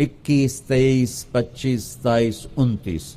21, 23, 25, 27, 29।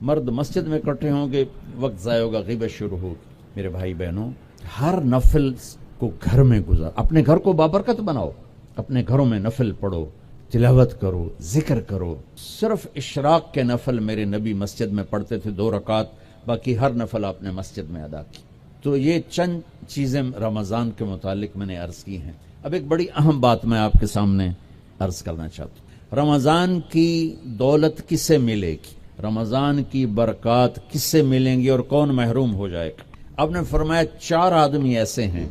مرد مسجد میں اکٹھے ہوں گے، وقت ضائع ہوگا، غیبت شروع ہوگی۔ میرے بھائی بہنوں، ہر نفل کو گھر میں گزار، اپنے گھر کو بابرکت بناؤ، اپنے گھروں میں نفل پڑھو، تلاوت کرو، ذکر کرو۔ صرف اشراق کے نفل میرے نبی مسجد میں پڑھتے تھے 2 رکعت، باقی ہر نفل آپ نے مسجد میں ادا کی۔ تو یہ چند چیزیں رمضان کے متعلق میں نے عرض کی ہیں۔ اب ایک بڑی اہم بات میں آپ کے سامنے عرض کرنا چاہتا ہوں۔ رمضان کی دولت کس سے ملے گی؟ رمضان کی برکات کس سے ملیں گی اور کون محروم ہو جائے گا؟ آپ نے فرمایا 4 آدمی ایسے ہیں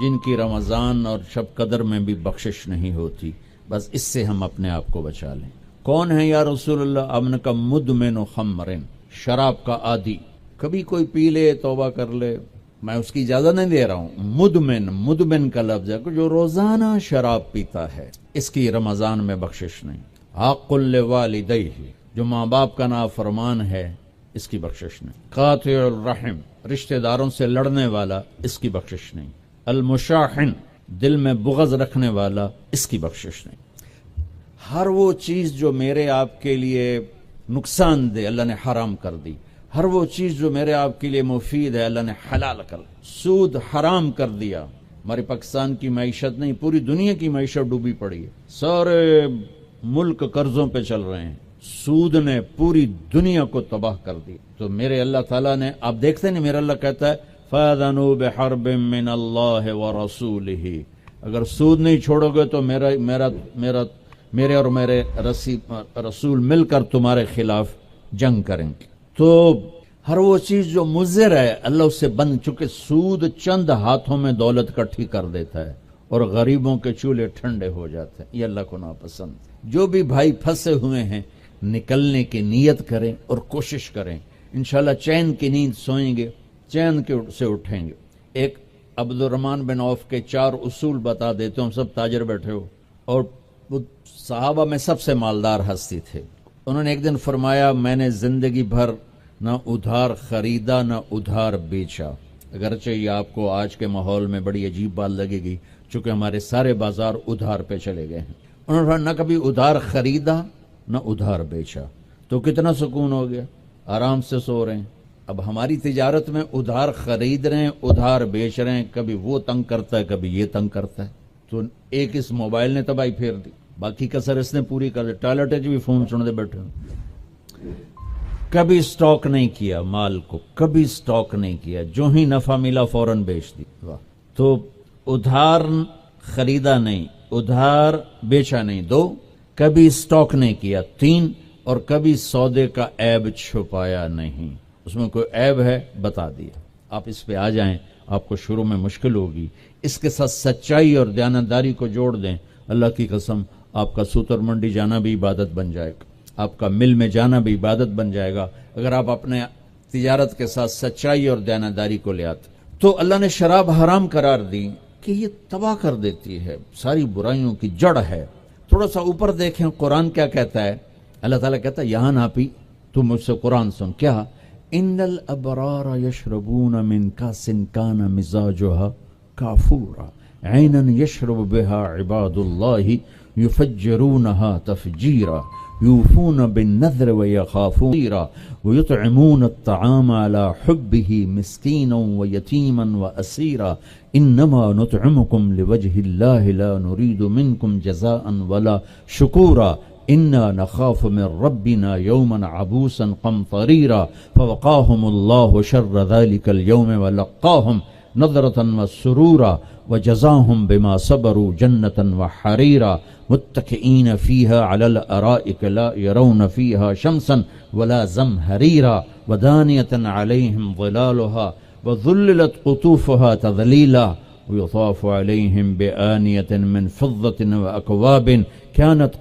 جن کی رمضان اور شب قدر میں بھی بخشش نہیں ہوتی، بس اس سے ہم اپنے آپ کو بچا لیں۔ کون ہے یا رسول اللہ؟ آپ نے کہا مدمن خمرن، شراب کا عادی، کبھی کوئی پی لے توبہ کر لے، میں اس کی اجازت نہیں دے رہا ہوں۔ مدمن کا لفظ ہے جو روزانہ شراب پیتا ہے، اس کی رمضان میں بخشش نہیں۔ عاق لوالدیہ، جو ماں باپ کا نافرمان ہے، اس کی بخشش نہیں۔ قاطع الرحم، رشتہ داروں سے لڑنے والا، اس کی بخشش نہیں۔ المشاحن، دل میں بغض رکھنے والا، اس کی بخشش نہیں۔ ہر وہ چیز جو میرے آپ کے لیے نقصان دہ اللہ نے حرام کر دی، ہر وہ چیز جو میرے آپ کے لیے مفید ہے اللہ نے حلال کر دی۔ سود حرام کر دیا۔ ہمارے پاکستان کی معیشت نہیں، پوری دنیا کی معیشت ڈوبی پڑی ہے، سارے ملک قرضوں پہ چل رہے ہیں، سود نے پوری دنیا کو تباہ کر دی۔ تو میرے اللہ تعالیٰ نے، آپ دیکھتے ہیں میرا اللہ کہتا ہے فَأَذَنُوا بِحَرْبٍ مِّنَ اللَّهِ وَرَسُولِهِ، اگر سود نہیں چھوڑو گے تو میرے اور میرے رسول مل کر تمہارے خلاف جنگ کریں گے۔ تو ہر وہ چیز جو مضر ہے اللہ اس سے بند، چونکہ سود چند ہاتھوں میں دولت کٹھی کر دیتا ہے اور غریبوں کے چولہے ٹھنڈے ہو جاتے ہیں، یہ اللہ کو ناپسند۔ جو بھی بھائی پھنسے ہوئے ہیں نکلنے کی نیت کریں اور کوشش کریں، انشاءاللہ چین کی نیند سوئیں گے، چین سے اٹھیں گے۔ ایک عبد الرحمن بن عوف کے 4 اصول بتا دیتے ہوں، سب تاجر بیٹھے ہو، اور وہ صحابہ میں سب سے مالدار ہستی تھے۔ انہوں نے ایک دن فرمایا میں نے زندگی بھر نہ ادھار خریدا نہ ادھار بیچا، اگرچہ یہ آپ کو آج کے ماحول میں بڑی عجیب بات لگے گی چونکہ ہمارے سارے بازار ادھار پہ چلے گئے ہیں۔ انہوں نے نہ کبھی ادھار خریدا نہ ادھار بیچا، تو کتنا سکون ہو گیا، آرام سے سو رہے ہیں۔ اب ہماری تجارت میں ادھار خرید رہے ہیں، ادھار بیچ رہے ہیں، کبھی وہ تنگ کرتا ہے کبھی یہ تنگ کرتا ہے۔ تو ایک اس موبائل نے تباہی پھیر دی، باقی کسر اس نے پوری کر دی، ٹوائلٹ بھی فون سن دے بیٹھے۔ کبھی سٹاک نہیں کیا مال کو، کبھی سٹاک نہیں کیا، جو ہی نفع ملا فوراً بیچ دی۔ تو ادھار خریدا نہیں، ادھار بیچا نہیں، 2، کبھی سٹاک نہیں کیا، 3، اور کبھی سودے کا عیب چھپایا نہیں۔ اس میں کوئی عیب ہے بتا دیا، آپ اس پہ آ جائیں، آپ کو شروع میں مشکل ہوگی، اس کے ساتھ سچائی اور دیانتداری کو جوڑ دیں، اللہ کی قسم آپ کا سوتر منڈی جانا بھی عبادت بن جائے گا، آپ کا مل میں جانا بھی عبادت بن جائے گا اگر آپ اپنے تجارت کے ساتھ سچائی اور دیانتداری کو لے آتے۔ تو اللہ نے شراب حرام قرار دی کہ یہ تباہ کر دیتی ہے، ساری برائیوں کی جڑ ہے۔ تھوڑا سا اوپر دیکھیں قرآن کیا کہتا ہے، اللہ تعالیٰ کہتا ہے یہاں نہ پی، تم مجھ سے قرآن سن، کیا ان الابرار یشربون من کاس کان مزاجها کافورا عینا یشرب بها عباد اللہ یفجرونها تفجیرا یوفون بالنذر ویخافون ویطعمون الطعام على حبه مسکینا ویتیما واسیرا انما نطعمکم لوجه اللہ لا نرید منکم جزاء ولا شکورا انا نخاف من ربنا یوما عبوسا قمطریرا فوقاهم اللہ شر ذلك اليوم ولقاهم نظرة وسرورا وجزاهم بما صبروا جنة وحريرا متكئين فيها على الأرائك لا يرون فيها شمسا ولا زمهريرا ودانية عليهم ظلالها وذللت قطوفها تذليلا ويطاف عليهم بآنية من فضة وأكواب كانت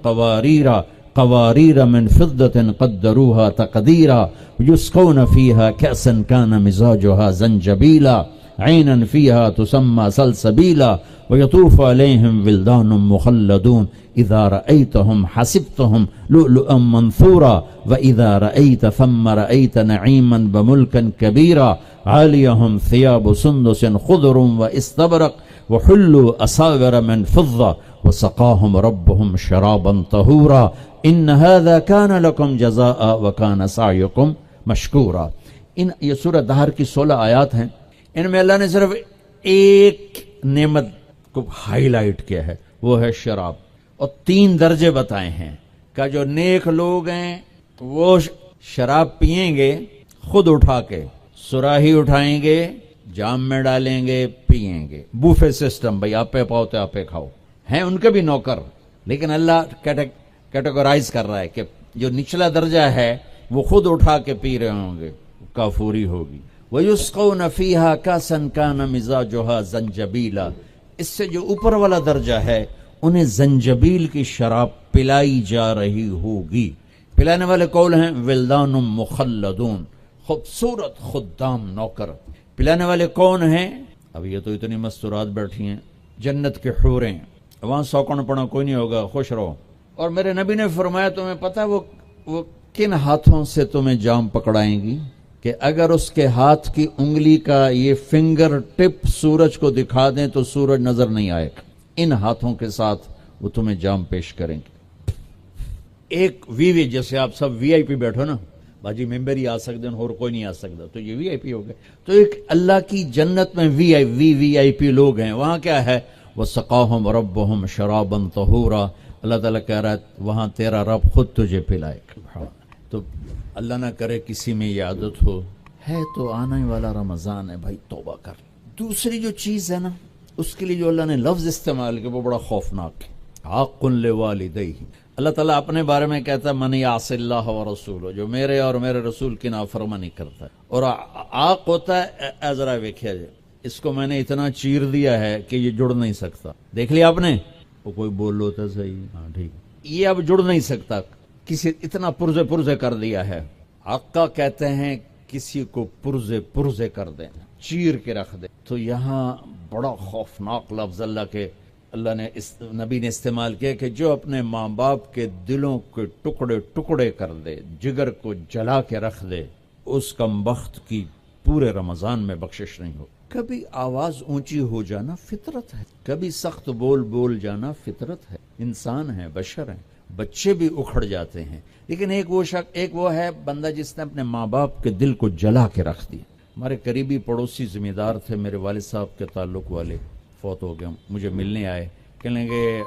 قوارير من فضة قدروها تقديرا ويسقون فيها كأسا كان مزاجها زنجبيلا عينا فيها تسمى سلسبيلا ويطوف عليهم ولدان مخلدون إذا رأيتهم حسبتهم لؤلؤا منثورا وإذا رأيت ثم رأيت نعيما بملكا كبيرا عاليهم ثياب سندس خضر واستبرق وحلوا أساور من فضة وسقاهم ربهم شرابا طهورا إن هذا كان لكم جزاء وكان سعيكم مشکورا. یہ سورہ دہر کی 16 آیات ہیں. ان میں اللہ نے صرف ایک نعمت کو ہائی لائٹ کیا ہے، وہ ہے شراب، اور 3 درجے بتائے ہیں کہ جو نیک لوگ ہیں وہ شراب پیئیں گے خود اٹھا کے، سراہی اٹھائیں گے، جام میں ڈالیں گے، پیئیں گے. بوفے سسٹم، بھائی آپ پہ پاؤ تو آپ پہ کھاؤ. ہیں ان کے بھی نوکر، لیکن اللہ کیٹیگرائز کر رہا ہے کہ جو نچلا درجہ ہے وہ خود اٹھا کے پی رہے ہوں گے، کافوری ہوگی. وَيُسْقَوْنَ فِيهَا كَأْسًا كَانَ مِزَاجُهَا زَنْجَبِيلًا. اس سے جو اوپر والا درجہ ہے انہیں زنجبیل کی شراب پلائی جا رہی ہوگی. پلانے والے قول ہیں ولدان مخلدون، خوبصورت خدام نوکر. پلانے والے کون ہیں؟ اب یہ تو اتنی مستورات بیٹھی ہیں، جنت کے حوریں، وہاں سوکن پڑا کوئی نہیں ہوگا، خوش رہو. اور میرے نبی نے فرمایا تمہیں پتہ وہ کن ہاتھوں سے تمہیں جام پکڑائیں گی کہ اگر اس کے ہاتھ کی انگلی کا یہ فنگر ٹپ سورج کو دکھا دیں تو سورج نظر نہیں آئے گا. ان ہاتھوں کے ساتھ وہ تمہیں جام پیش کریں گے. ایک وی جیسے آپ سب وی آئی پی بیٹھو نا، باجی ممبر ہی آ سکتے ہیں اور کوئی نہیں آ سکتا، تو یہ وی آئی پی ہو گئے. تو ایک اللہ کی جنت میں وی آئی پی لوگ ہیں. وہاں کیا ہے؟ وَسَقَاهُمْ رَبُّهُمْ شَرَابًا طَهُورًا. اللہ تعالیٰ کہہ رہا ہے وہاں تیرا رب خود تجھے پلائے گا. تو اللہ نہ کرے کسی میں یہ عادت ہو، ہے تو آنے والا رمضان ہے بھائی، توبہ کر. دوسری جو چیز ہے نا، اس کے لیے جو اللہ نے لفظ استعمال کیا وہ بڑا خوفناک ہے. حق لوالدیہ. اللہ تعالیٰ اپنے بارے میں کہتا ہے من یعص اللہ ورسولہ، جو میرے اور میرے رسول کی نافرمانی کرتا ہے. اور عاق ہوتا ہے ذرا ویکھیا جائے، اس کو میں نے اتنا چیر دیا ہے کہ یہ جڑ نہیں سکتا. دیکھ لیا آپ نے؟ وہ کوئی بول لو تو صحیح، ہاں ٹھیک، یہ اب جڑ نہیں سکتا، کسی اتنا پرزے کر دیا ہے. آقا کہتے ہیں کسی کو پرزے کر دیں، چیر کے رکھ دیں. تو یہاں بڑا خوفناک لفظ اللہ نے نبی نے استعمال کیا کہ جو اپنے ماں باپ کے دلوں کے ٹکڑے کر دے، جگر کو جلا کے رکھ دے، اس کم بخت کی پورے رمضان میں بخشش نہیں ہو. کبھی آواز اونچی ہو جانا فطرت ہے، کبھی سخت بول جانا فطرت ہے. انسان ہیں، بشر ہیں، بچے بھی اکھڑ جاتے ہیں. لیکن ایک وہ ہے بندہ جس نے اپنے ماں باپ کے دل کو جلا کے رکھ دیا. ہمارے قریبی پڑوسی ذمہ دار تھے، میرے والد صاحب کے تعلق والے، فوت ہو گئے. مجھے ملنے آئے، کہنے لگے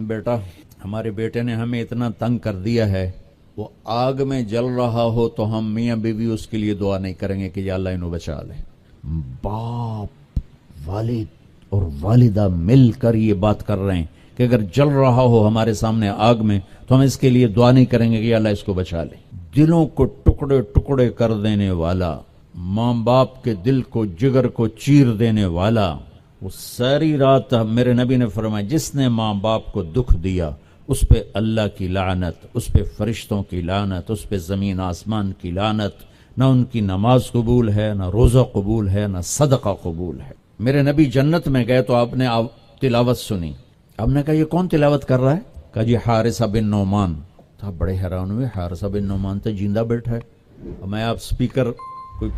بیٹا ہمارے بیٹے نے ہمیں اتنا تنگ کر دیا ہے، وہ آگ میں جل رہا ہو تو ہم میاں بیوی اس کے لیے دعا نہیں کریں گے کہ یا اللہ انہوں بچا لے. باپ، والد اور والدہ مل کر یہ بات کر رہے ہیں کہ اگر جل رہا ہو ہمارے سامنے آگ میں تو ہم اس کے لیے دعا نہیں کریں گے کہ یا اللہ اس کو بچا لے. دلوں کو ٹکڑے کر دینے والا، ماں باپ کے دل کو، جگر کو چیر دینے والا، وہ ساری رات میرے نبی نے فرمایا جس نے ماں باپ کو دکھ دیا اس پہ اللہ کی لعنت، اس پہ فرشتوں کی لعنت، اس پہ زمین آسمان کی لعنت. نہ ان کی نماز قبول ہے، نہ روزہ قبول ہے، نہ صدقہ قبول ہے. میرے نبی جنت میں گئے تو آپ نے تلاوت سنی. آپ نے کہا یہ کون تلاوت کر رہا ہے؟ کہا جی حارثہ بن نعمان. تو آپ بڑے حیران ہوئے، حارثہ بن نعمان تو زندہ بیٹھا ہے. اور میں آپ سپیکر کوئی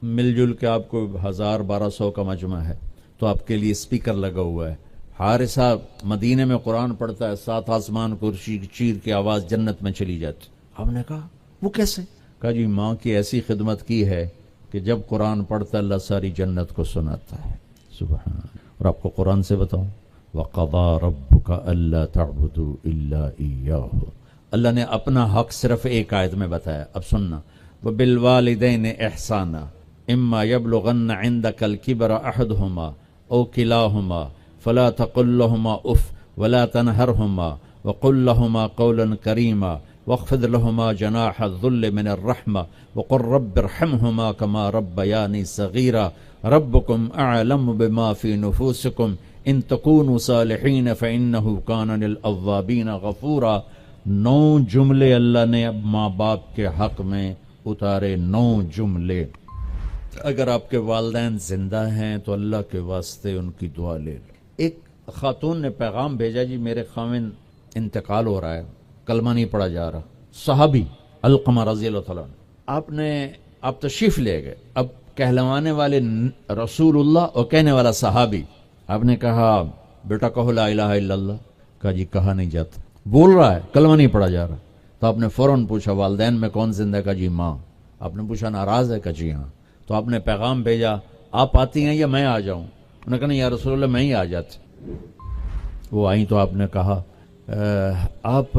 مل جل کے آپ کو 1000-1200 کا مجمع ہے تو آپ کے لیے سپیکر لگا ہوا ہے. حارثہ مدینے میں قرآن پڑھتا ہے، 7 آسمان کو چیر کے آواز جنت میں چلی جاتی. آپ نے کہا وہ کیسے؟ کہا جی ماں کی ایسی خدمت کی ہے کہ جب قرآن پڑھتا اللہ ساری جنت کو سناتا ہے. سبحان. اور آپ کو قرآن سے بتاؤں، وَقَضَى رَبُّكَ أَلَّا تَعْبُدُوا إِلَّا إِيَّاهُ. اللہ نے اپنا حق صرف ایک آیت میں بتایا. اب سننا، وَبِالْوَالِدَيْنِ إِحْسَانًا إِمَّا يَبْلُغَنَّ عِنْدَكَ الْكِبَرَ أَحَدُهُمَا أَوْ كِلَاهُمَا فَلَا تَقُل لَّهُمَا أُفٍّ وَلَا تَنْهَرْهُمَا وَقُل لَّهُمَا قَوْلًا كَرِيمًا واخفض لهما جناح الذل من الرحمة وقل رب ارحمهما كما ربياني صغيرا ربكم أعلم بما في نفوسكم إن تكونوا صالحين فإنه كان للأوابين غفورا. 9 جملے اللہ نے اب ماں باپ کے حق میں اتارے. 9 جملے. اگر آپ کے والدین زندہ ہیں تو اللہ کے واسطے ان کی دعا لے لو. ایک خاتون نے پیغام بھیجا، جی میرے خاوند انتقال ہو رہا ہے، کلمہ نہیں پڑھا جا رہا. صحابی علقمہ رضی اللہ تعالیٰ آپ تشریف لے گئے. اب کہلوانے والے رسول اللہ اور کہنے والا صحابی. آپ نے کہا بیٹا کہو لا الہ الا اللہ. کہا جی کہا نہیں جاتا. بول رہا ہے، کلمہ نہیں پڑھا جا رہا. تو آپ نے فوراً پوچھا والدین میں کون زندہ؟ کا جی ماں. آپ نے پوچھا ناراض ہے؟ کا جی ہاں. تو آپ نے پیغام بھیجا آپ آتی ہیں یا میں آ جاؤں؟ انہوں نے کہا نہیں یا رسول اللہ میں ہی آ جاتی. وہ آئیں تو آپ نے کہا آپ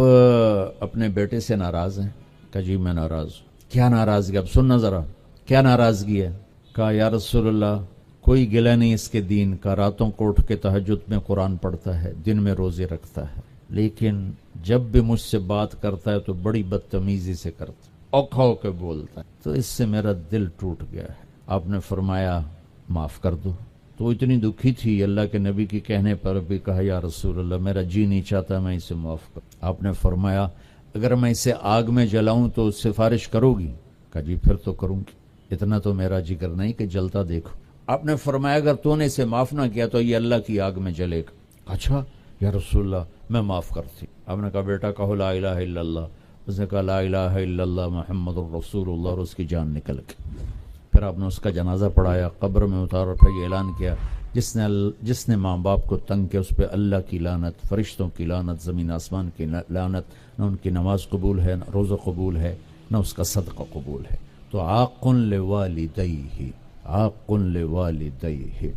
اپنے بیٹے سے ناراض ہیں؟ کہا جی میں ناراض ہوں. کیا ناراضگی؟ اب سننا ذرا کیا ناراضگی ہے. کہا یا رسول اللہ کوئی گلہ نہیں اس کے دین کا، راتوں کو اٹھ کے تہجد میں قرآن پڑھتا ہے، دن میں روزے رکھتا ہے، لیکن جب بھی مجھ سے بات کرتا ہے تو بڑی بدتمیزی سے کرتا ہے، اوکھا ہو کے بولتا ہے، تو اس سے میرا دل ٹوٹ گیا ہے. آپ نے فرمایا معاف کر دو. تو اتنی دکھی تھی، اللہ کے نبی کی کہنے پر بھی کہا یا رسول اللہ میرا جی نہیں چاہتا میں اسے معاف کروں. آپ نے فرمایا اگر میں اسے آگ میں جلاؤں تو سفارش کرو گی؟ کہا جی پھر تو کروں گی، اتنا تو میرا جگر نہیں کہ جلتا دیکھو. آپ نے فرمایا اگر تو نے اسے معاف نہ کیا تو یہ اللہ کی آگ میں جلے گا. اچھا یا رسول اللہ میں معاف کرتی. آپ نے کہا بیٹا کہو لا الہ الا اللہ. اس نے کہا لا الہ الا اللہ محمد الرسول اللہ، اور اس کی جان نکل گئی. پھر آپ نے اس کا جنازہ پڑھایا، قبر میں اتار، اور پھر یہ اعلان کیا جس نے ماں باپ کو تنگ کیا اس پہ اللہ کی لعنت، فرشتوں کی لعنت، زمین آسمان کی لعنت. نہ ان کی نماز قبول ہے، نہ روزہ قبول ہے، نہ اس کا صدقہ قبول ہے. تو عاق لوالدیہ، عاق لوالدیہ.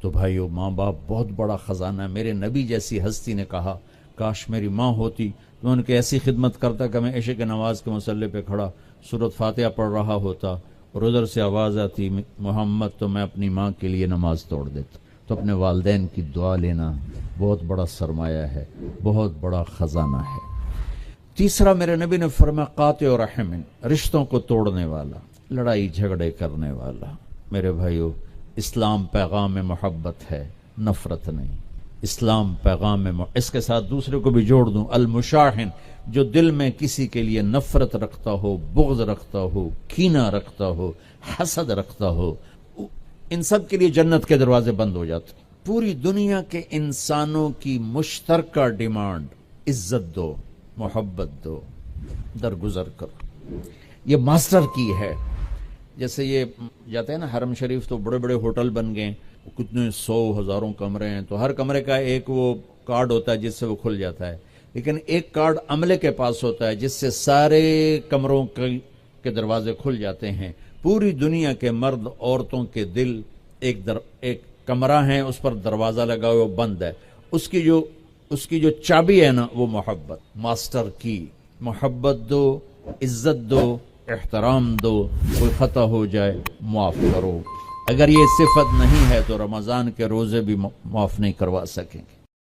تو بھائیو ماں باپ بہت بڑا خزانہ ہے. میرے نبی جیسی ہستی نے کہا کاش میری ماں ہوتی تو میں ان کی ایسی خدمت کرتا کہ میں عشاء کی نماز کے مصلی پہ کھڑا سورۃ فاتحہ پڑھ رہا ہوتا اور ادھر سے آواز آتی محمد، تو میں اپنی ماں کے لیے نماز توڑ دیتا. تو اپنے والدین کی دعا لینا بہت بڑا سرمایہ ہے، بہت بڑا خزانہ ہے. تیسرا میرے نبی نے فرمایا قاطع رحم، رشتوں کو توڑنے والا، لڑائی جھگڑے کرنے والا. میرے بھائیو اسلام پیغام محبت ہے، نفرت نہیں. اسلام پیغام اس کے ساتھ دوسرے کو بھی جوڑ دوں، المشاحن، جو دل میں کسی کے لیے نفرت رکھتا ہو، بغض رکھتا ہو، کینہ رکھتا ہو، حسد رکھتا ہو، ان سب کے لیے جنت کے دروازے بند ہو جاتے. پوری دنیا کے انسانوں کی مشترکہ ڈیمانڈ عزت دو، محبت دو، درگزر کرو. یہ ماسٹر کی ہے. جیسے یہ جاتے ہیں نا حرم شریف تو بڑے بڑے ہوٹل بن گئے، کتنے 100 ہزاروں کمرے ہیں، تو ہر کمرے کا ایک وہ کارڈ ہوتا ہے جس سے وہ کھل جاتا ہے، لیکن ایک کارڈ عملے کے پاس ہوتا ہے جس سے سارے کمروں کے دروازے کھل جاتے ہیں. پوری دنیا کے مرد عورتوں کے دل ایک کمرہ ہے، اس پر دروازہ لگا ہوا بند ہے، اس کی جو چابی ہے نا وہ محبت. ماسٹر کی محبت دو، عزت دو، احترام دو، کوئی خطا ہو جائے معاف کرو. اگر یہ صفت نہیں ہے تو رمضان کے روزے بھی معاف نہیں کروا سکیں گے.